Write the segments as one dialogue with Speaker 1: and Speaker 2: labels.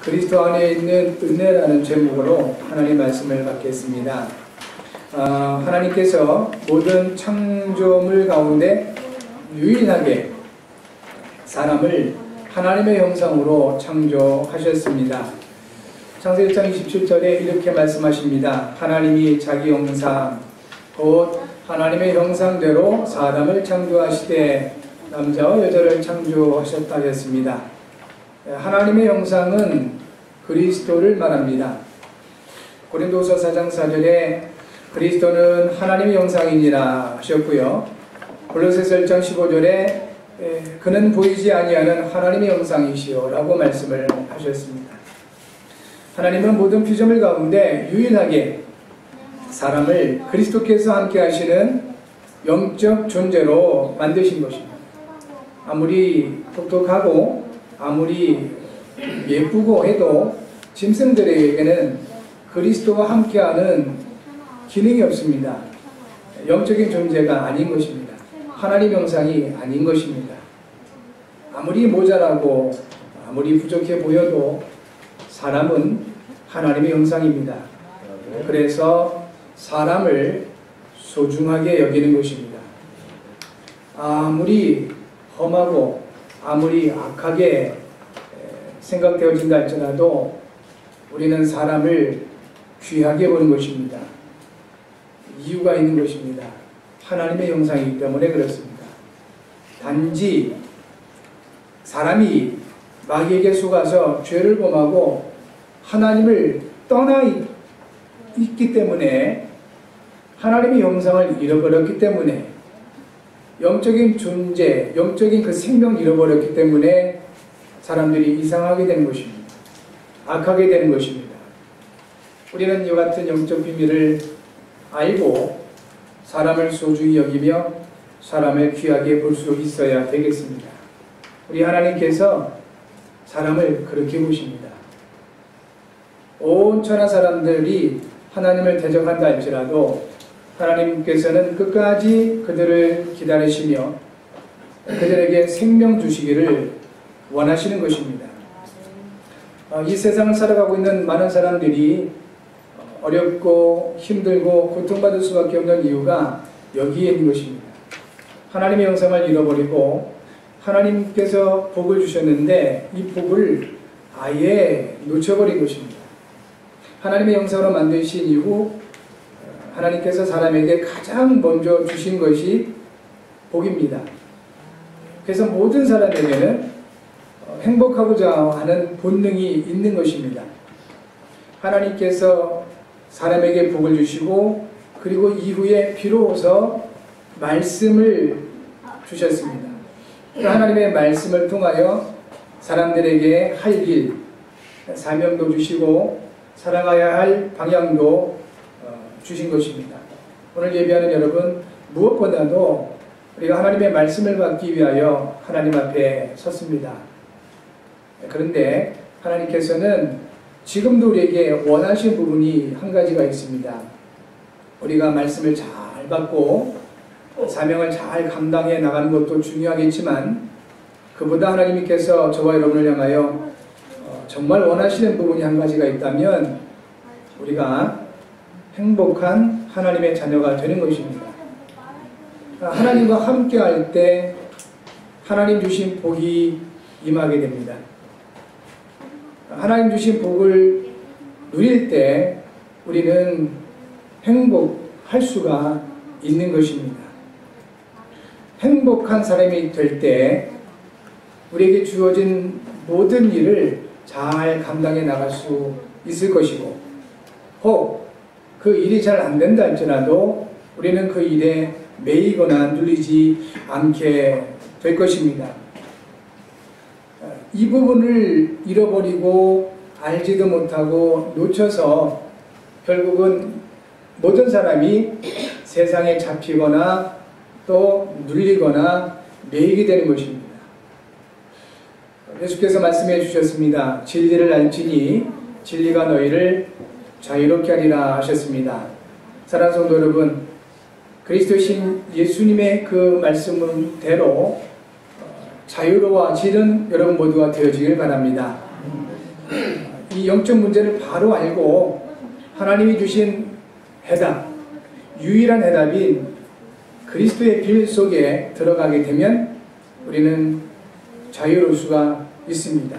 Speaker 1: 그리스도 안에 있는 은혜라는 제목으로 하나님 말씀을 받겠습니다. 하나님께서 모든 창조물 가운데 유일하게 사람을 하나님의 형상으로 창조하셨습니다. 창세기 1장 27절에 이렇게 말씀하십니다. 하나님이 자기 형상 곧 하나님의 형상대로 사람을 창조하시되 남자와 여자를 창조하셨다 하셨습니다. 하나님의 형상은 그리스도를 말합니다. 고린도후서 4장 4절에 그리스도는 하나님의 형상이니라 하셨고요. 골로새서 1장 15절에 그는 보이지 아니하는 하나님의 형상이시오 라고 말씀을 하셨습니다. 하나님은 모든 피조물 가운데 유일하게 사람을 그리스도께서 함께 하시는 영적 존재로 만드신 것입니다. 아무리 똑똑하고 아무리 예쁘고 해도 짐승들에게는 그리스도와 함께하는 기능이 없습니다. 영적인 존재가 아닌 것입니다. 하나님 형상이 아닌 것입니다. 아무리 모자라고 아무리 부족해 보여도 사람은 하나님의 형상입니다. 그래서 사람을 소중하게 여기는 것입니다. 아무리 험하고 아무리 악하게 생각되어진다 할지라도 우리는 사람을 귀하게 보는 것입니다. 이유가 있는 것입니다. 하나님의 형상이기 때문에 그렇습니다. 단지 사람이 마귀에게 속아서 죄를 범하고 하나님을 떠나 있기 때문에 하나님의 형상을 잃어버렸기 때문에 영적인 존재, 영적인 그 생명을 잃어버렸기 때문에 사람들이 이상하게 되는 것입니다. 악하게 되는 것입니다. 우리는 이와 같은 영적 비밀을 알고 사람을 소중히 여기며 사람을 귀하게 볼 수 있어야 되겠습니다. 우리 하나님께서 사람을 그렇게 보십니다. 온 천하 사람들이 하나님을 대적한다 할지라도 하나님께서는 끝까지 그들을 기다리시며 그들에게 생명 주시기를 원하시는 것입니다. 이 세상을 살아가고 있는 많은 사람들이 어렵고 힘들고 고통받을 수밖에 없는 이유가 여기에 있는 것입니다. 하나님의 형상을 잃어버리고 하나님께서 복을 주셨는데 이 복을 아예 놓쳐버린 것입니다. 하나님의 형상으로 만드신 이후 하나님께서 사람에게 가장 먼저 주신 것이 복입니다. 그래서 모든 사람에게는 행복하고자 하는 본능이 있는 것입니다. 하나님께서 사람에게 복을 주시고 그리고 이후에 비로소 말씀을 주셨습니다. 하나님의 말씀을 통하여 사람들에게 할 일, 사명도 주시고 살아가야 할 방향도 주신 것입니다. 오늘 예배하는 여러분, 무엇보다도 우리가 하나님의 말씀을 받기 위하여 하나님 앞에 섰습니다. 그런데 하나님께서는 지금도 우리에게 원하신 부분이 한 가지가 있습니다. 우리가 말씀을 잘 받고 사명을 잘 감당해 나가는 것도 중요하겠지만 그보다 하나님께서 저와 여러분을 향하여 정말 원하시는 부분이 한 가지가 있다면 우리가 행복한 하나님의 자녀가 되는 것입니다. 하나님과 함께 할 때 하나님 주신 복이 임하게 됩니다. 하나님 주신 복을 누릴 때 우리는 행복할 수가 있는 것입니다. 행복한 사람이 될 때 우리에게 주어진 모든 일을 잘 감당해 나갈 수 있을 것이고 혹 그 일이 잘 안 된다 할지라도 우리는 그 일에 매이거나 눌리지 않게 될 것입니다. 이 부분을 잃어버리고 알지도 못하고 놓쳐서 결국은 모든 사람이 세상에 잡히거나 또 눌리거나 매이게 되는 것입니다. 예수께서 말씀해 주셨습니다. 진리를 알지니 진리가 너희를 자유롭게 하리라 하셨습니다. 사랑하는 성도 여러분, 그리스도신 예수님의 그 말씀대로 자유로워지는 여러분 모두가 되어지길 바랍니다. 이 영적 문제를 바로 알고 하나님이 주신 해답, 유일한 해답인 그리스도의 빌 속에 들어가게 되면 우리는 자유로울 수가 있습니다.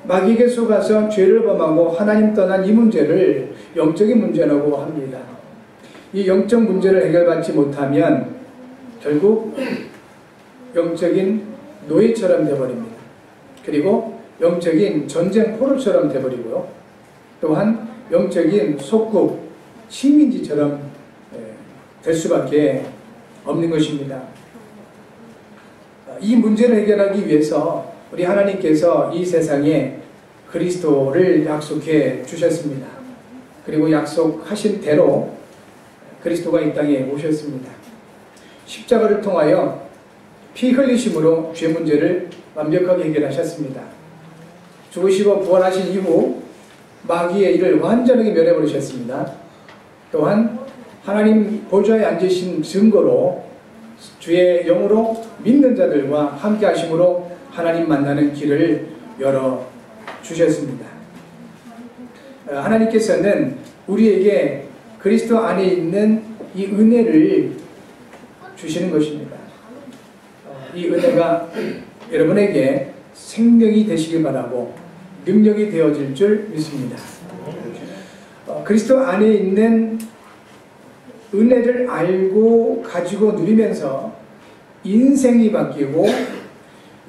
Speaker 1: 마귀에게 속아서 죄를 범하고 하나님 떠난 이 문제를 영적인 문제라고 합니다. 이 영적 문제를 해결받지 못하면 결국 영적인 노예처럼 되어버립니다. 그리고 영적인 전쟁 포로처럼 되어버리고요. 또한 영적인 속국 식민지처럼 될 수밖에 없는 것입니다. 이 문제를 해결하기 위해서 우리 하나님께서 이 세상에 그리스도를 약속해 주셨습니다. 그리고 약속하신 대로 그리스도가 이 땅에 오셨습니다. 십자가를 통하여 피 흘리심으로 죄 문제를 완벽하게 해결하셨습니다. 죽으시고 부활하신 이후 마귀의 일을 완전하게 멸해버리셨습니다. 또한 하나님 보좌에 앉으신 증거로 주의 영으로 믿는 자들과 함께 하심으로 하나님 만나는 길을 열어주셨습니다. 하나님께서는 우리에게 그리스도 안에 있는 이 은혜를 주시는 것입니다. 이 은혜가 여러분에게 생명이 되시길 바라고 능력이 되어질 줄 믿습니다. 그리스도 안에 있는 은혜를 알고 가지고 누리면서 인생이 바뀌고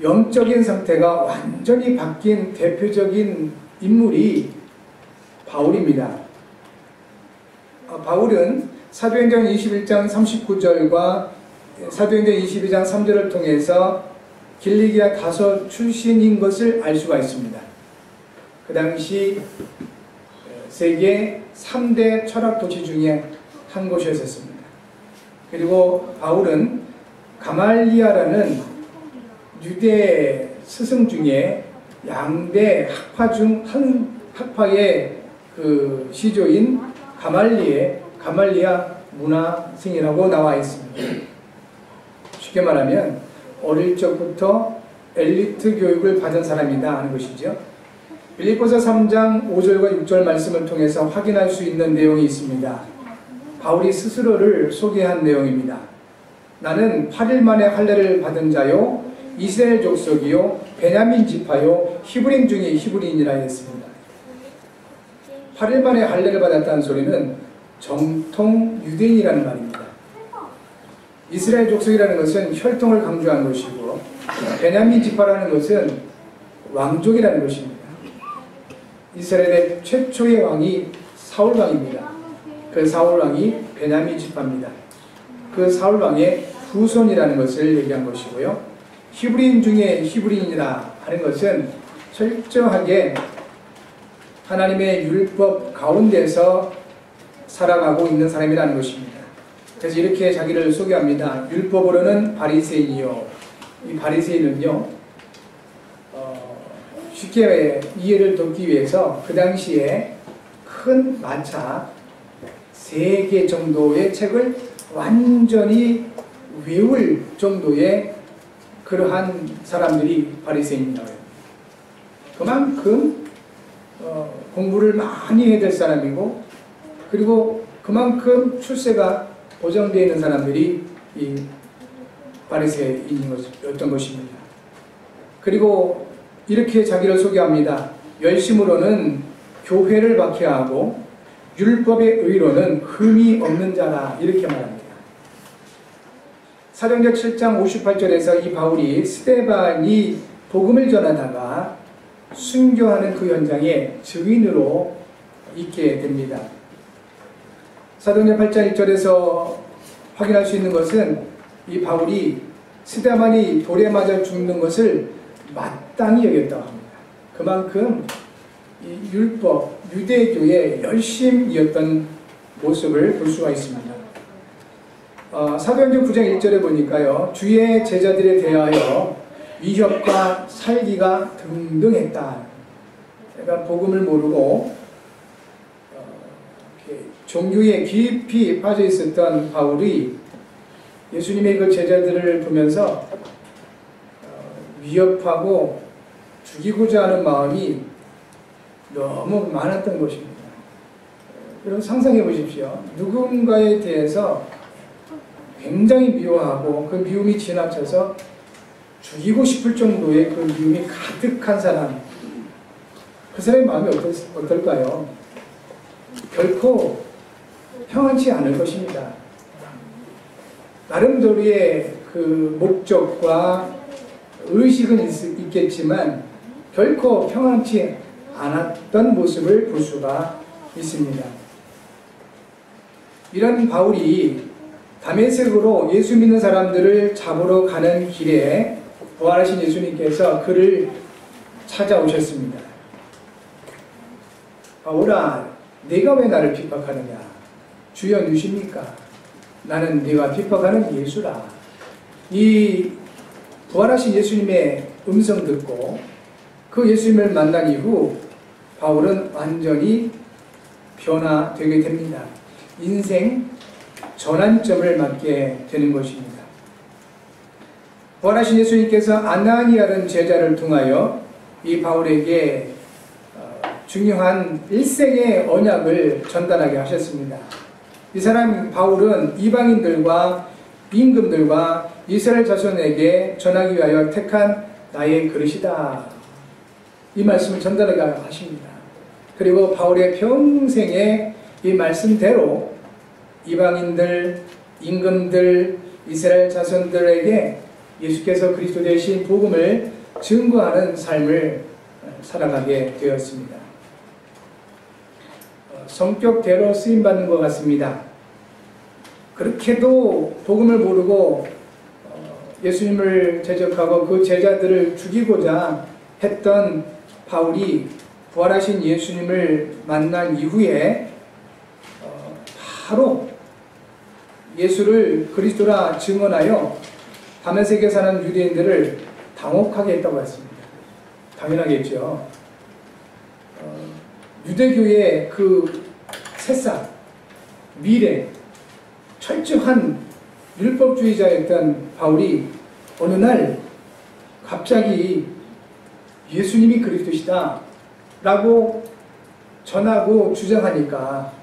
Speaker 1: 영적인 상태가 완전히 바뀐 대표적인 인물이 바울입니다. 바울은 사도행전 21장 39절과 사도행전 22장 3절을 통해서 길리기아 다소 출신인 것을 알 수가 있습니다. 그 당시 세계 3대 철학 도시 중에 한 곳이었습니다. 그리고 바울은 가말리아라는 유대 스승 중에 양대 학파 중 한 학파의 그 시조인 가말리아 문화생이라고 나와 있습니다. 쉽게 말하면 어릴 적부터 엘리트 교육을 받은 사람이다 하는 것이죠. 빌립보서 3장 5절과 6절 말씀을 통해서 확인할 수 있는 내용이 있습니다. 바울이 스스로를 소개한 내용입니다. 나는 8일 만에 할례를 받은 자요 이스라엘 족속이요 베냐민 지파요 히브리인 중에 히브리인이라 했습니다. 8일 만에 할례를 받았다는 소리는 정통 유대인이라는 말입니다. 이스라엘 족속이라는 것은 혈통을 강조한 것이고 베냐민 지파라는 것은 왕족이라는 것입니다. 이스라엘의 최초의 왕이 사울왕입니다. 그 사울왕이 베냐민 지파입니다. 그 사울왕의 후손이라는 것을 얘기한 것이고요. 히브리인 중에 히브리인이라 하는 것은 철저하게 하나님의 율법 가운데서 살아가고 있는 사람이라는 것입니다. 그래서 이렇게 자기를 소개합니다. 율법으로는 바리새인이요. 이 바리새인은요, 쉽게 이해를 돕기 위해서 그 당시에 큰 마차 3개 정도의 책을 완전히 외울 정도의 그러한 사람들이 바리새인이라고 해요. 그만큼 공부를 많이 해야 될 사람이고, 그리고 그만큼 출세가 보장되어 있는 사람들이 이 바리새인이었던 것입니다. 그리고 이렇게 자기를 소개합니다. 열심으로는 교회를 박해하고 율법의 의로는 흠이 없는 자라, 이렇게 말합니다. 사도행전 7장 58절에서 이 바울이 스데반이 복음을 전하다가 순교하는 그 현장에 증인으로 있게 됩니다. 사도행전 8장 1절에서 확인할 수 있는 것은 이 바울이 스데반이 돌에 맞아 죽는 것을 마땅히 여겼다고 합니다. 그만큼 이 율법, 유대교의 열심이었던 모습을 볼 수가 있습니다. 사도행전 9장 1절에 보니까요, 주의 제자들에 대하여 위협과 살기가 등등했다. 그러니까 복음을 모르고 종교에 깊이 빠져 있었던 바울이 예수님의 그 제자들을 보면서 위협하고 죽이고자 하는 마음이 너무 많았던 것입니다. 여러분 상상해 보십시오. 누군가에 대해서 굉장히 미워하고 그 미움이 지나쳐서 죽이고 싶을 정도의 그 미움이 가득한 사람, 그 사람의 마음이 어떨까요? 결코 평안치 않을 것입니다. 나름대로의 그 목적과 의식은 있겠지만 결코 평안치 않았던 모습을 볼 수가 있습니다. 이런 바울이 다메섹으로 예수 믿는 사람들을 잡으러 가는 길에 부활하신 예수님께서 그를 찾아오셨습니다. 바울아, 네가 왜 나를 핍박하느냐? 주여 누십니까? 나는 네가 핍박하는 예수라. 이 부활하신 예수님의 음성 듣고 그 예수님을 만난 이후 바울은 완전히 변화되게 됩니다. 인생 전환점을 맞게 되는 것입니다. 부활하신 예수님께서 아나니아라는 제자를 통하여 이 바울에게 중요한 일생의 언약을 전달하게 하셨습니다. 이 사람 바울은 이방인들과 임금들과 이스라엘 자손에게 전하기 위하여 택한 나의 그릇이다. 이 말씀을 전달하게 하십니다. 그리고 바울의 평생의 이 말씀대로 이방인들, 임금들, 이스라엘 자손들에게 예수께서 그리스도 되신 복음을 증거하는 삶을 살아가게 되었습니다. 성격대로 쓰임받는 것 같습니다. 그렇게도 복음을 모르고 예수님을 대적하고 그 제자들을 죽이고자 했던 바울이 부활하신 예수님을 만난 이후에 바로 예수를 그리스도라 증언하여 다메섹에 사는 유대인들을 당혹하게 했다고 했습니다. 당연하겠죠. 유대교의 그 새싹, 미래, 철저한 율법주의자였던 바울이 어느 날 갑자기 예수님이 그리스도시다 라고 전하고 주장하니까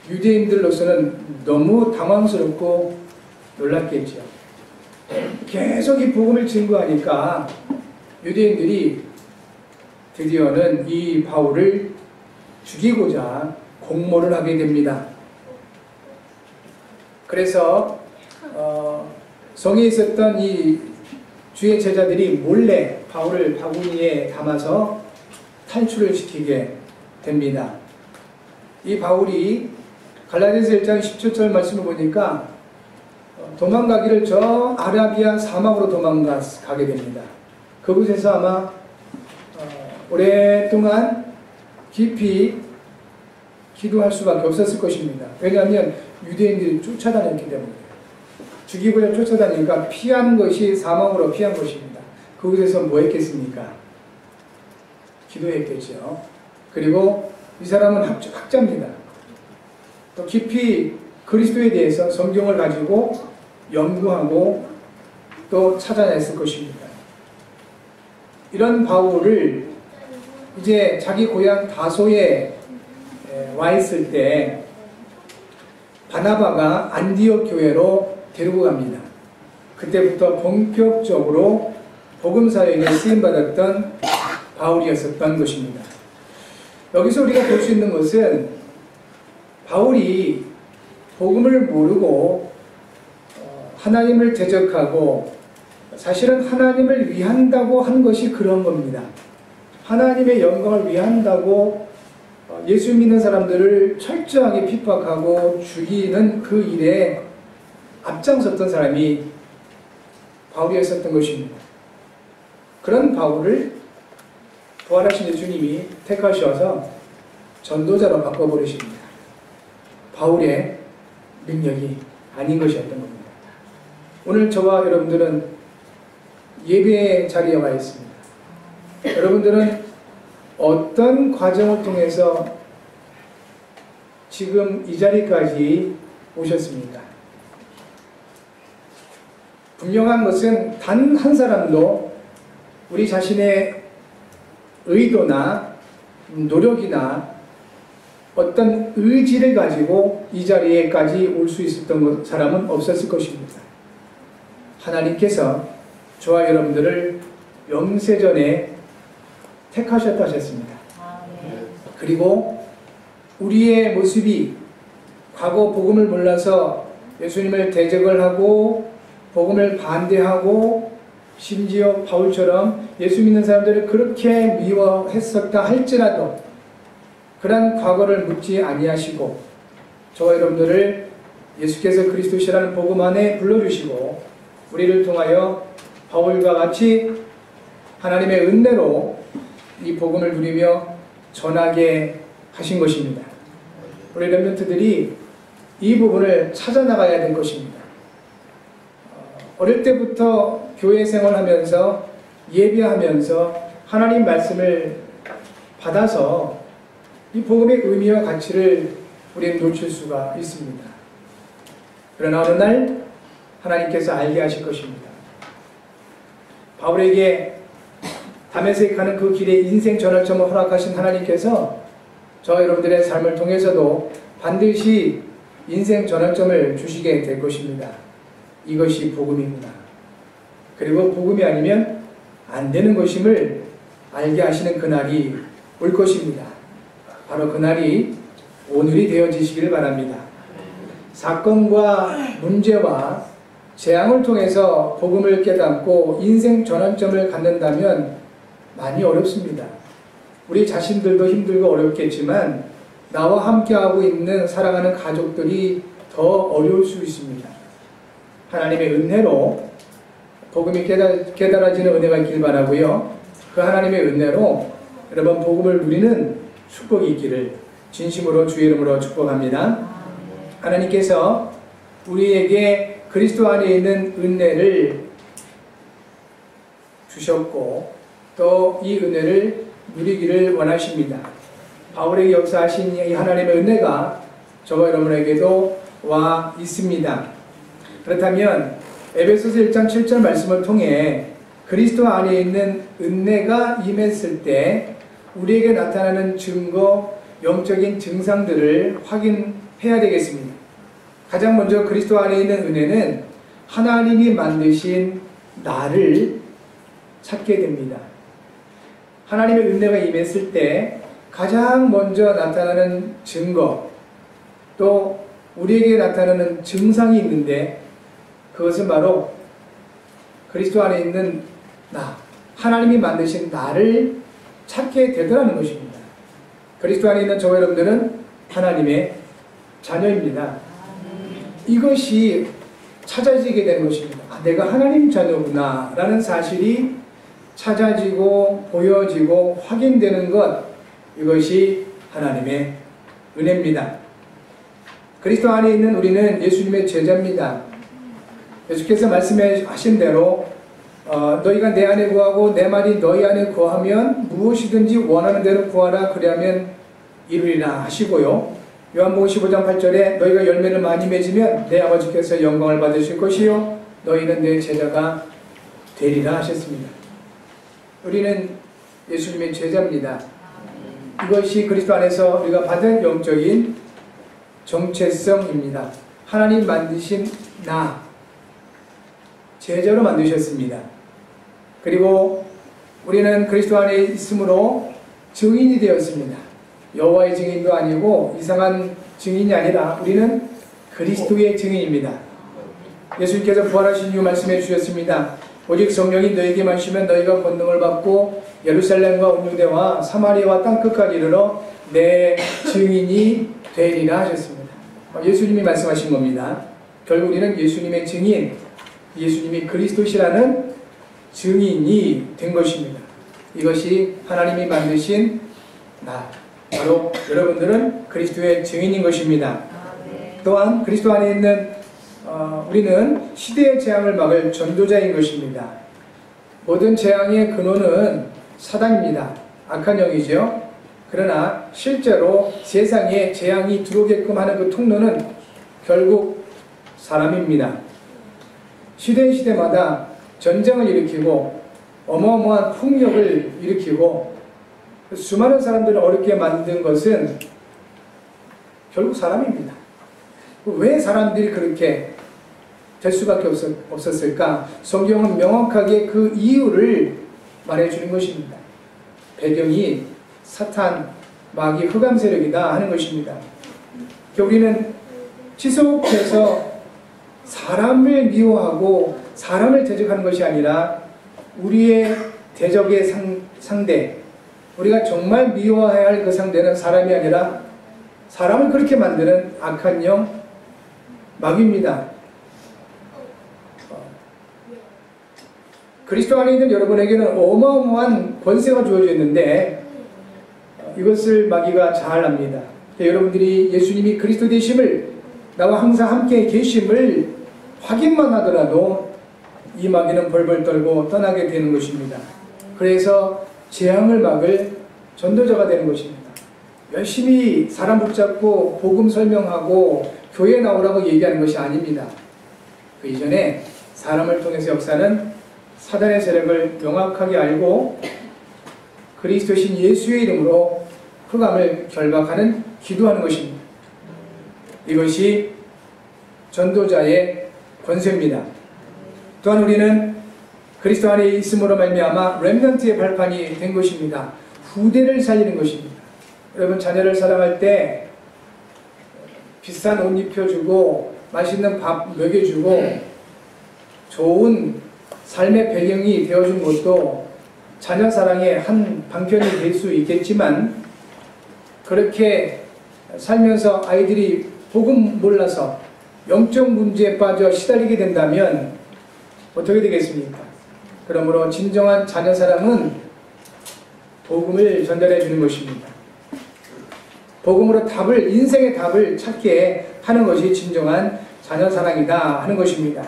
Speaker 1: 유대인들로서는 너무 당황스럽고 놀랐겠죠. 계속 이 복음을 증거하니까 유대인들이 드디어는 이 바울을 죽이고자 공모를 하게 됩니다. 그래서 성에 있었던 이 주의 제자들이 몰래 바울을 바구니에 담아서 탈출을 시키게 됩니다. 이 바울이 갈라디아서 1장 17절 말씀을 보니까 도망가기를 저 아라비아 사막으로 도망가게 됩니다. 그곳에서 아마 오랫동안 깊이 기도할 수밖에 없었을 것입니다. 왜냐하면 유대인들이 쫓아다녔기 때문에 죽이고자 쫓아다니니까 피한 것이 사망으로 피한 것입니다. 그곳에서 뭐 했겠습니까? 기도했겠죠. 그리고 이 사람은 학자입니다. 또 깊이 그리스도에 대해서 성경을 가지고 연구하고 또 찾아냈을 것입니다. 이런 바울을 이제 자기 고향 다소에 와 있을 때 바나바가 안디옥 교회로 데리고 갑니다. 그때부터 본격적으로 복음 사역에 쓰임받았던 바울이었었던 것입니다. 여기서 우리가 볼 수 있는 것은 바울이 복음을 모르고 하나님을 대적하고 사실은 하나님을 위한다고 한 것이 그런 겁니다. 하나님의 영광을 위한다고 예수 믿는 사람들을 철저하게 핍박하고 죽이는 그 일에 앞장섰던 사람이 바울이었었던 것입니다. 그런 바울을 부활하신 예수님이 택하셔서 전도자로 바꿔버리십니다. 바울의 능력이 아닌 것이었던 겁니다. 오늘 저와 여러분들은 예배의 자리에 와 있습니다. 여러분들은 어떤 과정을 통해서 지금 이 자리까지 오셨습니까? 분명한 것은 단 한 사람도 우리 자신의 의도나 노력이나 어떤 의지를 가지고 이 자리에까지 올 수 있었던 사람은 없었을 것입니다. 하나님께서 저와 여러분들을 영세전에 택하셨다 하셨습니다. 그리고 우리의 모습이 과거 복음을 몰라서 예수님을 대적을 하고 복음을 반대하고 심지어 바울처럼 예수 믿는 사람들을 그렇게 미워했었다 할지라도 그러한 과거를 묻지 아니하시고 저와 여러분들을 예수께서 그리스도시라는 복음 안에 불러주시고 우리를 통하여 바울과 같이 하나님의 은혜로 이 복음을 누리며 전하게 하신 것입니다. 우리 렘넌트들이 이 부분을 찾아나가야 될 것입니다. 어릴 때부터 교회 생활하면서 예배하면서 하나님 말씀을 받아서 이 복음의 의미와 가치를 우리는 놓칠 수가 있습니다. 그러나 어느 날 하나님께서 알게 하실 것입니다. 바울에게 다메섹 가는 그 길에 인생 전환점을 허락하신 하나님께서 저와 여러분들의 삶을 통해서도 반드시 인생 전환점을 주시게 될 것입니다. 이것이 복음입니다. 그리고 복음이 아니면 안 되는 것임을 알게 하시는 그날이 올 것입니다. 바로 그날이 오늘이 되어지시기를 바랍니다. 사건과 문제와 재앙을 통해서 복음을 깨닫고 인생 전환점을 갖는다면 많이 어렵습니다. 우리 자신들도 힘들고 어렵겠지만 나와 함께하고 있는 사랑하는 가족들이 더 어려울 수 있습니다. 하나님의 은혜로 복음이 깨달아지는 은혜가 있길 바라고요. 그 하나님의 은혜로 여러분 복음을 누리는 축복이 있기를 진심으로 주의 이름으로 축복합니다. 하나님께서 우리에게 그리스도 안에 있는 은혜를 주셨고 또 이 은혜를 누리기를 원하십니다. 바울에게 역사하신 이 하나님의 은혜가 저와 여러분에게도 와 있습니다. 그렇다면 에베소서 1장 7절 말씀을 통해 그리스도 안에 있는 은혜가 임했을 때 우리에게 나타나는 증거, 영적인 증상들을 확인해야 되겠습니다. 가장 먼저 그리스도 안에 있는 은혜는 하나님이 만드신 나를 찾게 됩니다. 하나님의 은혜가 임했을 때 가장 먼저 나타나는 증거, 또 우리에게 나타나는 증상이 있는데 그것은 바로 그리스도 안에 있는 나, 하나님이 만드신 나를 찾게 되더라는 것입니다. 그리스도 안에 있는 저와 여러분들은 하나님의 자녀입니다. 이것이 찾아지게 되는 것입니다. 아, 내가 하나님 자녀구나 라는 사실이 찾아지고 보여지고 확인되는 것, 이것이 하나님의 은혜입니다. 그리스도 안에 있는 우리는 예수님의 제자입니다. 예수께서 말씀하신 대로 너희가 내 안에 구하고 내 말이 너희 안에 구하면 무엇이든지 원하는 대로 구하라 그리하면 이루리라 하시고요. 요한복음 15장 8절에 너희가 열매를 많이 맺으면 내 아버지께서 영광을 받으실 것이요 너희는 내 제자가 되리라 하셨습니다. 우리는 예수님의 제자입니다. 이것이 그리스도 안에서 우리가 받은 영적인 정체성입니다. 하나님 만드신 나, 제자로 만드셨습니다. 그리고 우리는 그리스도 안에 있으므로 증인이 되었습니다. 여호와의 증인도 아니고 이상한 증인이 아니라 우리는 그리스도의 증인입니다. 예수님께서 부활하신 이후 말씀해 주셨습니다. 오직 성령이 너에게 마시면 너희가 권능을 받고 예루살렘과 온 유대와 사마리아와 땅끝까지 이르러 내 증인이 되리라 하셨습니다. 예수님이 말씀하신 겁니다. 결국 우리는 예수님의 증인, 예수님이 그리스도시라는 증인이 된 것입니다. 이것이 하나님이 만드신 나, 바로 여러분들은 그리스도의 증인인 것입니다. 또한 그리스도 안에 있는 우리는 시대의 재앙을 막을 전도자인 것입니다. 모든 재앙의 근원은 사단입니다. 악한 영이죠. 그러나 실제로 세상에 재앙이 들어오게끔 하는 그 통로는 결국 사람입니다. 시대마다 전쟁을 일으키고 어마어마한 폭력을 일으키고 수많은 사람들을 어렵게 만든 것은 결국 사람입니다. 왜 사람들이 그렇게 될 수밖에 없었을까? 성경은 명확하게 그 이유를 말해주는 것입니다. 배경이 사탄, 마귀, 흑암 세력이다 하는 것입니다. 우리는 지속해서 사람을 미워하고 사람을 대적하는 것이 아니라 우리의 대적의 상대, 우리가 정말 미워해야 할 그 상대는 사람이 아니라 사람을 그렇게 만드는 악한 영, 마귀입니다. 그리스도 안에 있는 여러분에게는 어마어마한 권세가 주어져 있는데 이것을 마귀가 잘 압니다. 여러분들이 예수님이 그리스도 되심을, 나와 항상 함께 계심을 확인만 하더라도 이 마귀는 벌벌 떨고 떠나게 되는 것입니다. 그래서 재앙을 막을 전도자가 되는 것입니다. 열심히 사람 붙잡고 복음 설명하고 교회 나오라고 얘기하는 것이 아닙니다. 그 이전에 사람을 통해서 역사는 사단의 세력을 명확하게 알고 그리스도신 예수의 이름으로 흑암을 결박하는 기도하는 것입니다. 이것이 전도자의 권세입니다. 또한 우리는 그리스도 안에 있음으로 말미암아 렘넌트의 발판이 된 것입니다. 후대를 살리는 것입니다. 여러분, 자녀를 사랑할 때 비싼 옷 입혀주고 맛있는 밥 먹여주고 좋은 삶의 배경이 되어준 것도 자녀 사랑의 한 방편이 될 수 있겠지만, 그렇게 살면서 아이들이 복음 몰라서 영적 문제에 빠져 시달리게 된다면 어떻게 되겠습니까? 그러므로 진정한 자녀 사랑은 복음을 전달해 주는 것입니다. 복음으로 인생의 답을 찾게 하는 것이 진정한 자녀 사랑이다 하는 것입니다.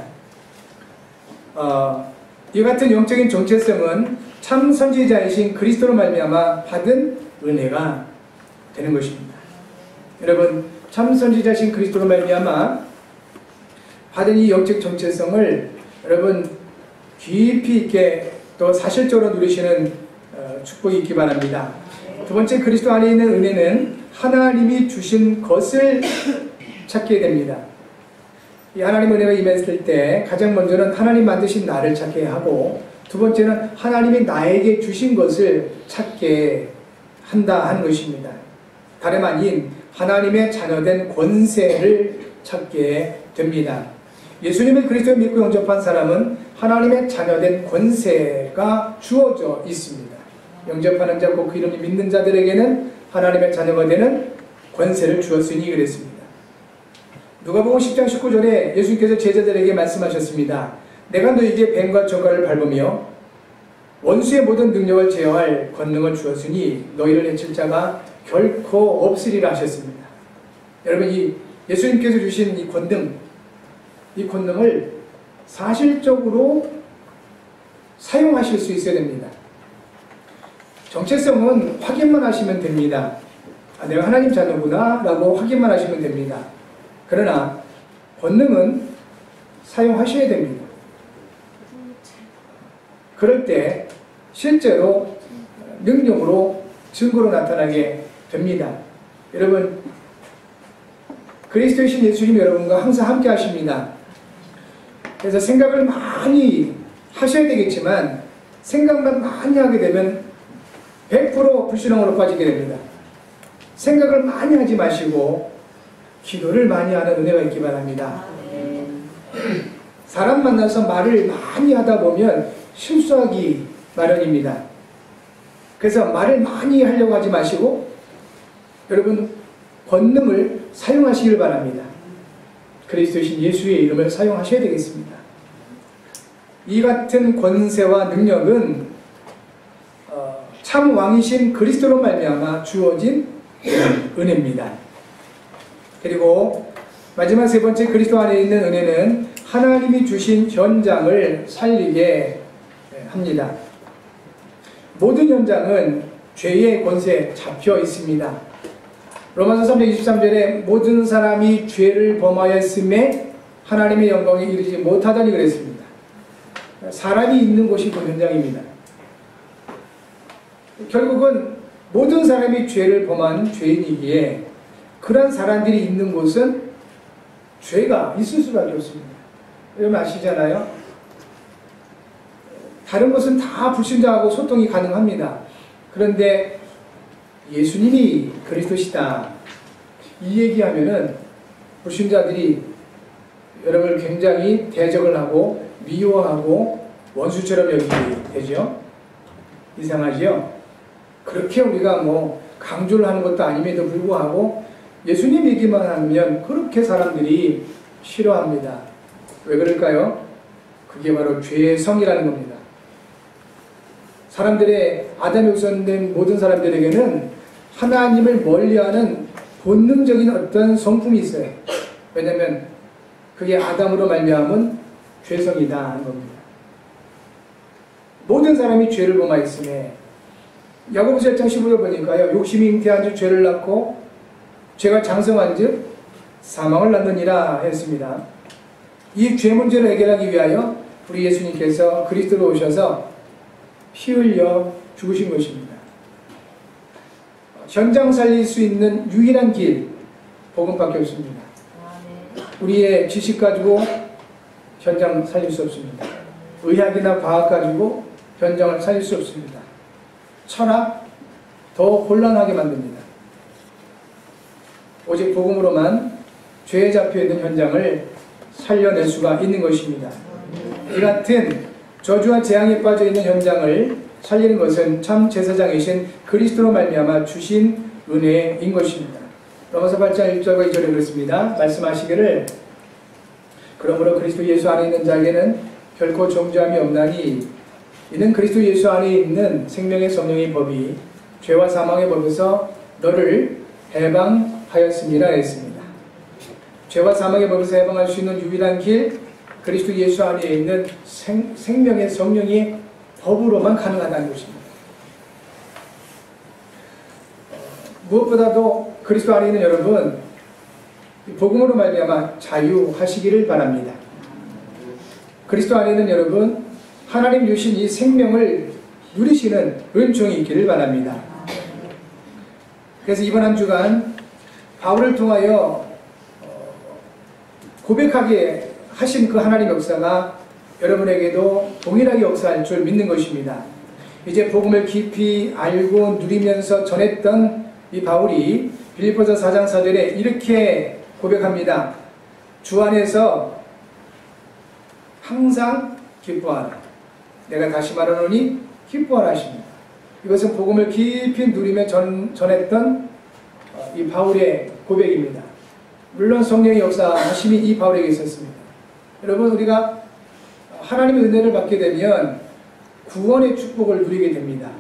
Speaker 1: 이 같은 영적인 정체성은 참 선지자이신 그리스도로 말미암아 받은 은혜가 되는 것입니다. 여러분, 참 선지자이신 그리스도로 말미암아 받은 이 영적 정체성을 여러분 깊이 있게 또 사실적으로 누리시는 축복이 있기 바랍니다. 두 번째, 그리스도 안에 있는 은혜는 하나님이 주신 것을 찾게 됩니다. 이 하나님 은혜가 임했을 때 가장 먼저는 하나님 만드신 나를 찾게 하고, 두 번째는 하나님이 나에게 주신 것을 찾게 한다 하는 것입니다. 다름 아닌 하나님의 자녀된 권세를 찾게 됩니다. 예수님을 그리스도에 믿고 영접한 사람은 하나님의 자녀된 권세가 주어져 있습니다. 영접하는 자, 곧 그 이름을 믿는 자들에게는 하나님의 자녀가 되는 권세를 주었으니 그랬습니다. 누가복음 10장 19절에 예수님께서 제자들에게 말씀하셨습니다. 내가 너희에게 뱀과 저가를 밟으며 원수의 모든 능력을 제어할 권능을 주었으니 너희를 해칠 자가 결코 없으리라 하셨습니다. 여러분, 이 예수님께서 주신 이 권능을 사실적으로 사용하실 수 있어야 됩니다. 정체성은 확인만 하시면 됩니다. 내가 하나님 자녀구나 라고 확인만 하시면 됩니다. 그러나 권능은 사용하셔야 됩니다. 그럴 때 실제로 능력으로 증거로 나타나게 됩니다. 여러분, 그리스도이신 예수님 여러분과 항상 함께 하십니다. 그래서 생각을 많이 하셔야 되겠지만 생각만 많이 하게 되면 100% 불신앙으로 빠지게 됩니다. 생각을 많이 하지 마시고 기도를 많이 하는 은혜가 있기 바랍니다. 사람 만나서 말을 많이 하다 보면 실수하기 마련입니다. 그래서 말을 많이 하려고 하지 마시고 여러분 권능을 사용하시길 바랍니다. 그리스도이신 예수의 이름을 사용하셔야 되겠습니다. 이 같은 권세와 능력은 참 왕이신 그리스도로 말미암아 주어진 은혜입니다. 그리고 마지막 세 번째, 그리스도 안에 있는 은혜는 하나님이 주신 현장을 살리게 합니다. 모든 현장은 죄의 권세에 잡혀 있습니다. 로마서 3장 23절에 모든 사람이 죄를 범하였음에 하나님의 영광에 이르지 못하다니 그랬습니다. 사람이 있는 곳이 그 현장입니다. 결국은 모든 사람이 죄를 범한 죄인이기에 그런 사람들이 있는 곳은 죄가 있을 수밖에 없습니다. 여러분 아시잖아요? 다른 것은 다 불신자하고 소통이 가능합니다. 그런데 예수님이 그리스도시다, 이 얘기하면은 불신자들이 여러분을 굉장히 대적을 하고 미워하고 원수처럼 여기게 되죠. 이상하지요? 그렇게 우리가 뭐 강조를 하는 것도 아님에도 불구하고 예수님 얘기만 하면 그렇게 사람들이 싫어합니다. 왜 그럴까요? 그게 바로 죄의 성이라는 겁니다. 사람들의, 아담에 우선된 모든 사람들에게는 하나님을 멀리하는 본능적인 어떤 성품이 있어요. 왜냐하면 그게 아담으로 말미암은 죄성이다 하는 겁니다. 모든 사람이 죄를 범하였으며, 야고보서 1장 15절 보니까요, 욕심이 잉태한 즉 죄를 낳고 죄가 장성한 즉 사망을 낳느니라 했습니다. 이 죄 문제를 해결하기 위하여 우리 예수님께서 그리스도로 오셔서 피 흘려 죽으신 것입니다. 현장 살릴 수 있는 유일한 길, 복음밖에 없습니다. 우리의 지식 가지고 현장 살릴 수 없습니다. 의학이나 과학 가지고 현장을 살릴 수 없습니다. 철학, 더 혼란하게 만듭니다. 오직 복음으로만 죄에 잡혀있는 현장을 살려낼 수가 있는 것입니다. 이 같은 저주와 재앙에 빠져있는 현장을 살리는 것은 참 제사장이신 그리스도로 말미암아 주신 은혜인 것입니다. 로마서 8장 1절과 2절에 그렇습니다. 말씀하시기를 그러므로 그리스도 예수 안에 있는 자에게는 결코 정죄함이 없나니 이는 그리스도 예수 안에 있는 생명의 성령의 법이 죄와 사망의 법에서 너를 해방하였습니다 했습니다. 죄와 사망의 법에서 해방할 수 있는 유일한 길, 그리스도 예수 안에 있는 생명의 성령의 법으로만 가능하다는 것입니다. 무엇보다도 그리스도 안에 있는 여러분, 복음으로 말미암아 자유하시기를 바랍니다. 그리스도 안에 있는 여러분, 하나님 주신 이 생명을 누리시는 은총이 있기를 바랍니다. 그래서 이번 한 주간 바울을 통하여 고백하게 하신 그 하나님 역사가 여러분에게도 동일하게 역사할 줄 믿는 것입니다. 이제 복음을 깊이 알고 누리면서 전했던 이 바울이 빌립보서 4장 4절에 이렇게 고백합니다. 주 안에서 항상 기뻐하라. 내가 다시 말하노니 기뻐하라 하십니다. 이것은 복음을 깊이 누리며 전했던 이 바울의 고백입니다. 물론 성령의 역사하심이 이 바울에게 있었습니다. 여러분, 우리가 하나님의 은혜를 받게 되면 구원의 축복을 누리게 됩니다.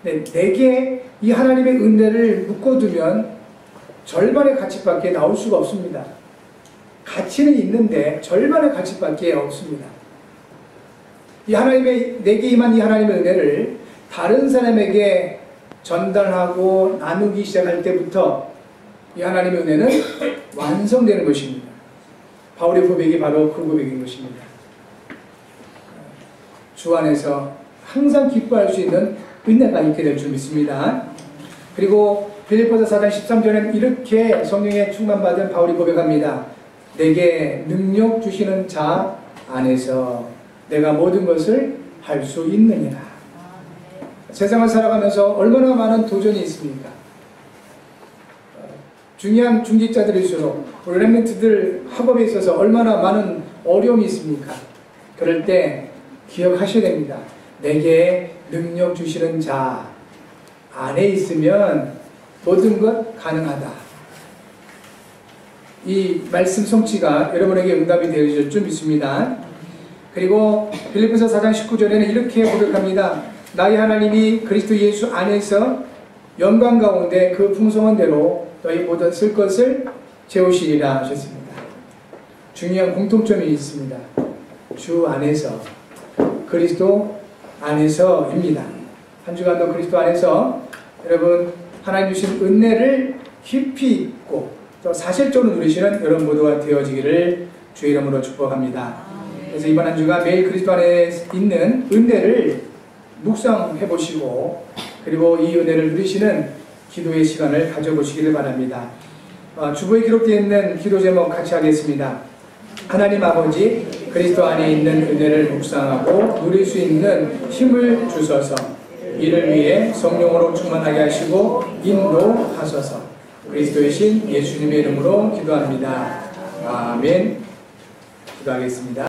Speaker 1: 내게 이 하나님의 은혜를 묶어두면 절반의 가치밖에 나올 수가 없습니다. 가치는 있는데 절반의 가치밖에 없습니다. 이 하나님의, 내게 임한 이 하나님의 은혜를 다른 사람에게 전달하고 나누기 시작할 때부터 이 하나님의 은혜는 완성되는 것입니다. 바울의 고백이 바로 그 고백인 것입니다. 주 안에서 항상 기뻐할 수 있는 은혜가 있게 될 줄 믿습니다. 그리고 빌립보서 4장 13절에는 이렇게 성령에 충만받은 바울이 고백합니다. 내게 능력 주시는 자 안에서 내가 모든 것을 할 수 있느니라. 세상을 살아가면서 얼마나 많은 도전이 있습니까? 중요한 중직자들일수록 우리 렘넌트들 학업에 있어서 얼마나 많은 어려움이 있습니까? 그럴 때 기억하셔야 됩니다. 내게 능력 주시는 자 안에 있으면 모든 것 가능하다. 이 말씀 성취가 여러분에게 응답이 되어질 줄 믿습니다. 그리고 빌립보서 4장 19절에는 이렇게 고백합니다. 나의 하나님이 그리스도 예수 안에서 영광 가운데 그 풍성한 대로 너희 모든 쓸 것을 채우시리라 하셨습니다. 중요한 공통점이 있습니다. 주 안에서, 그리스도 안에서입니다. 한 주간도 그리스도 안에서 여러분 하나님 주신 은혜를 깊이 있고 또 사실적으로 누리시는 여러분 모두가 되어지기를 주의 이름으로 축복합니다. 그래서 이번 한 주간 매일 그리스도 안에 있는 은혜를 묵상해 보시고 그리고 이 은혜를 누리시는 기도의 시간을 가져보시기를 바랍니다. 주보에 기록되어 있는 기도 제목 같이 하겠습니다. 하나님 아버지, 그리스도 안에 있는 은혜를 묵상하고 누릴 수 있는 힘을 주셔서 이를 위해 성령으로 충만하게 하시고 인도하소서. 그리스도의 신 예수님의 이름으로 기도합니다. 아멘. 기도하겠습니다.